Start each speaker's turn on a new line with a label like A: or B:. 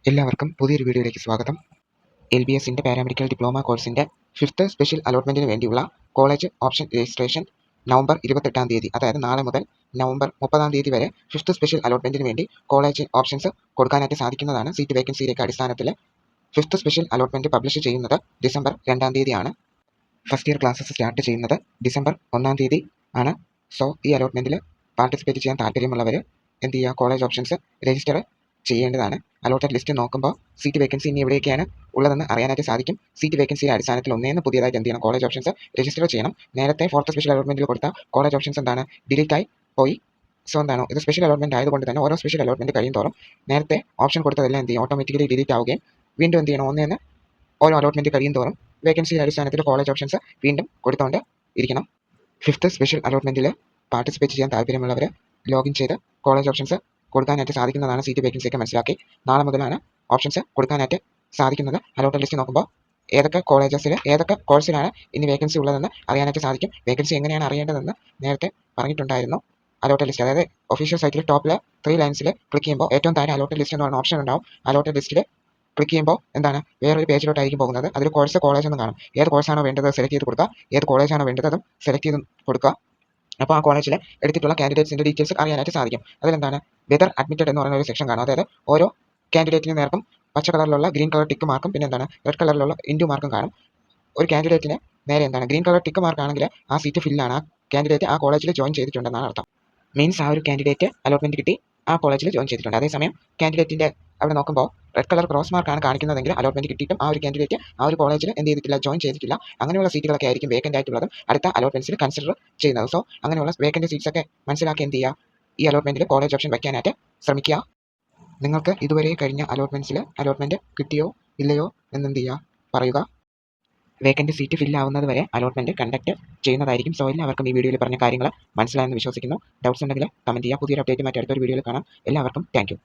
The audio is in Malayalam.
A: എല്ലാവർക്കും പുതിയൊരു വീഡിയോയിലേക്ക് സ്വാഗതം. LBSന്റെ പാരാമെഡിക്കൽ ഡിപ്ലോമ കോഴ്സിന്റെ 5th സ്പെഷ്യൽ അലോട്ട്മെന്റിന് വേണ്ടിയുള്ള കോളേജ് ഓപ്ഷൻ രജിസ്ട്രേഷൻ നവംബർ 28-ാം തീയതി, അതായത് നാളെ മുതൽ നവംബർ 30-ാം തീയതി വരെ 5th സ്പെഷ്യൽ അലോട്ട്മെന്റിന് വേണ്ടി കോളേജ് ഓപ്ഷൻസ് കൊടുക്കാനായിട്ട് സാധിക്കുന്നതാണ്. സീറ്റ് വേക്കൻസിയുടെ അടിസ്ഥാനത്തിൽ 5th സ്പെഷ്യൽ അലോട്ട്മെന്റ് പബ്ലിഷ് ചെയ്യുന്നത് ഡിസംബർ 2-ാം തീയതിയാണ്. ഫസ്റ്റ് ഇയർ ക്ലാസ്സസ് സ്റ്റാർട്ട് ചെയ്യുന്നത് ഡിസംബർ 1-ാം തീയതി ആണ്. സോ ഈ അലോട്ട്മെന്റിൽ പാർട്ടിസിപ്പേറ്റ് ചെയ്യാൻ താല്പര്യമുള്ളവർ എന്ത് ചെയ്യുക, കോളേജ് ഓപ്ഷൻസ് രജിസ്റ്റർ ചെയ്യേണ്ടതാണ്. അലോട്ടഡ് ലിസ്റ്റ് നോക്കുമ്പോൾ സീറ്റ് വേക്കൻസി ഇനി എവിടെയൊക്കെയാണ് ഉള്ളതെന്ന് അറിയാനായിട്ട് സാധിക്കും. സീറ്റ് വേക്കൻസിയുടെ അടിസ്ഥാനത്തിൽ ഒന്നേന്ന് പുതിയതായിട്ട് എന്ത് ചെയ്യണം, കോളേജ് ഓപ്ഷൻസ് രജിസ്റ്റർ ചെയ്യണം. നേരത്തെ 4th സ്പെഷ്യൽ അലോട്ട്മെന്റിൽ കൊടുത്ത കോളേജ് ഓപ്ഷൻസ് എന്താണ്, ഡിലീറ്റ് ആയി പോയി. സോ എന്താണോ, ഇത് സ്പെഷ്യൽ അലോട്ട്മെന്റ് ആയതുകൊണ്ട് തന്നെ ഓരോ സ്പെഷ്യൽ അലോട്ട്മെന്റ് കഴിയും തോറും നേരത്തെ ഓപ്ഷൻ കൊടുത്തതെല്ലാം എന്ത് ചെയ്യും, ഓട്ടോമാറ്റിക്കലി ഡിലീറ്റ് ആവുകയും വീണ്ടും എന്ത് ചെയ്യണം, ഒന്നേന്ന് ഓരോ അലോട്ട്മെന്റ് കഴിയും തോറും വേക്കൻസിയുടെ അടിസ്ഥാനത്തിൽ കോളേജ് ഓപ്ഷൻസ് വീണ്ടും കൊടുത്തുകൊണ്ട് ഇരിക്കണം. 5th സ്പെഷ്യൽ അലോട്ട്മെന്റിൽ പാർട്ടിസിപ്പേറ്റ് ചെയ്യാൻ താല്പര്യമുള്ളവർ ലോഗിൻ ചെയ്ത് കോളേജ് ഓപ്ഷൻസ് കൊടുക്കാനായിട്ട് സാധിക്കുന്നതാണ്. സീറ്റ് വേക്കൻസിയൊക്കെ മനസ്സിലാക്കി നാളെ മുതലാണ് ഓപ്ഷൻസ് കൊടുക്കാനായിട്ട് സാധിക്കുന്നത്. അലോട്ടഡ് ലിസ്റ്റ് നോക്കുമ്പോൾ ഏതൊക്കെ കോളേജസിൽ ഏതൊക്കെ കോഴ്സിലാണ് ഇനി വേക്കൻസി ഉള്ളതെന്ന് അറിയാനായിട്ട് സാധിക്കും. വേക്കൻസി എങ്ങനെയാണ് അറിയേണ്ടതെന്ന് നേരത്തെ പറഞ്ഞിട്ടുണ്ടായിരുന്നു. അലോട്ടഡ് ലിസ്റ്റ്, അതായത് ഒഫീഷ്യൽ സൈറ്റിൽ ടോപ്പിൽ 3 ലൈൻസിൽ ക്ലിക്ക് ചെയ്യുമ്പോൾ ഏറ്റവും താഴെ അലോട്ടഡ് ലിസ്റ്റ് എന്ന് പറയുന്ന ഓപ്ഷൻ ഉണ്ടാവും. അലോട്ടഡ് ലിസ്റ്റിൽ ക്ലിക്ക് ചെയ്യുമ്പോൾ എന്താണ്, വേറൊരു പേജിലോട്ടായിരിക്കും പോകുന്നത്. അതിൽ കോഴ്സ് കോളേജ് എന്ന് കാണും. ഏത് കോഴ്സാണോ വേണ്ടത് സെലക്ട് ചെയ്ത് കൊടുക്കുക, ഏത് കോളേജാണോ വേണ്ടത് അതും സെലക്ട് ചെയ്ത് കൊടുക്കുക. അപ്പോൾ ആ കോളേജിൽ എടുത്തിട്ടുള്ള കാൻഡിഡേറ്റ്സിന്റെ ഡീറ്റെയിൽസ് അറിയാനായിട്ട് സാധിക്കും. അതിലെന്താണ്, വെദർ അഡ്മിറ്റഡ് എന്ന് പറയുന്ന ഒരു സെക്ഷൻ കാണും. അതായത് ഓരോ കാൻഡിഡേറ്റിന് നേർക്കും പച്ച കളറിലുള്ള ഗ്രീൻ കളർ ടിക്ക് മാർക്കും പിന്നെ എന്താണ് റെഡ് കളറിലുള്ള ഇൻഡു മാർക്കും കാണും. ഒരു കാൻഡിഡേറ്റിന് നേരെ എന്താണ് ഗ്രീൻ കളർ ടിക്ക് മാർക്ക് ആണെങ്കിൽ ആ സീറ്റ് ഫില്ലാണ്, ആ കാൻഡിഡേറ്റ് ആ കോളേജിൽ ജോയിൻ ചെയ്തിട്ടുണ്ടെന്നാണ് അർത്ഥം. മീൻസ് ആ ഒരു കാൻഡിഡേറ്റ് അലോട്ട്മെന്റ് കിട്ടി ആ കോളേജിൽ ജോയിൻ ചെയ്തിട്ടുണ്ട്. അതേസമയം കാൻഡിഡേറ്റിന്റെ അവിടെ നോക്കുമ്പോൾ റെഡ് കളർ ക്രോസ് മാർക്കാണ് കാണിക്കുന്നതെങ്കിൽ അലോട്ട്മെന്റ് കിട്ടിയിട്ടും ആ ഒരു കാൻഡിഡേറ്റ് ആ ഒരു കോളേജിൽ എന്ത് ചെയ്തിട്ടില്ല, ജോയിൻ ചെയ്തിട്ടില്ല. അങ്ങനെയുള്ള സീറ്റുകളൊക്കെ ആയിരിക്കും വേക്കൻ്റ് ആയിട്ടുള്ളതും അടുത്ത അലോട്ട്മെന്റ്സിൽ കൺസിഡർ ചെയ്യുന്നത്. സോ അങ്ങനെയുള്ള വേക്കൻ്റ് സീറ്റ്സ് ഒക്കെ മനസ്സിലാക്കി എന്ത് ചെയ്യുക, ഈ അലോട്ട്മെന്റിൽ കോളേജ് ഓപ്ഷൻ വയ്ക്കാനായിട്ട് ശ്രമിക്കുക. നിങ്ങൾക്ക് ഇതുവരെ കഴിഞ്ഞ അലോട്ട്മെന്റ് കിട്ടിയോ ഇല്ലയോ എന്നെന്ത് ചെയ്യുക, പറയുക. വേക്കൻ്റ് സീറ്റ് ഫില്ലാവുന്നത് വരെ അലോട്ട്മെന്റ് കണ്ടക്ട് ചെയ്യുന്നതായിരിക്കും. സോ എല്ലാവർക്കും ഈ വീഡിയോയിൽ പറഞ്ഞ കാര്യങ്ങൾ മനസ്സിലായെന്ന് വിശ്വസിക്കുന്നു. ഡൗട്ട്സ് ഉണ്ടെങ്കിൽ കമന്റ് ചെയ്യുക. പുതിയൊരു അപ്ഡേറ്റുമായിട്ട് അടുത്തൊരു വീഡിയോയിൽ കാണാം. എല്ലാവർക്കും താങ്ക് യു.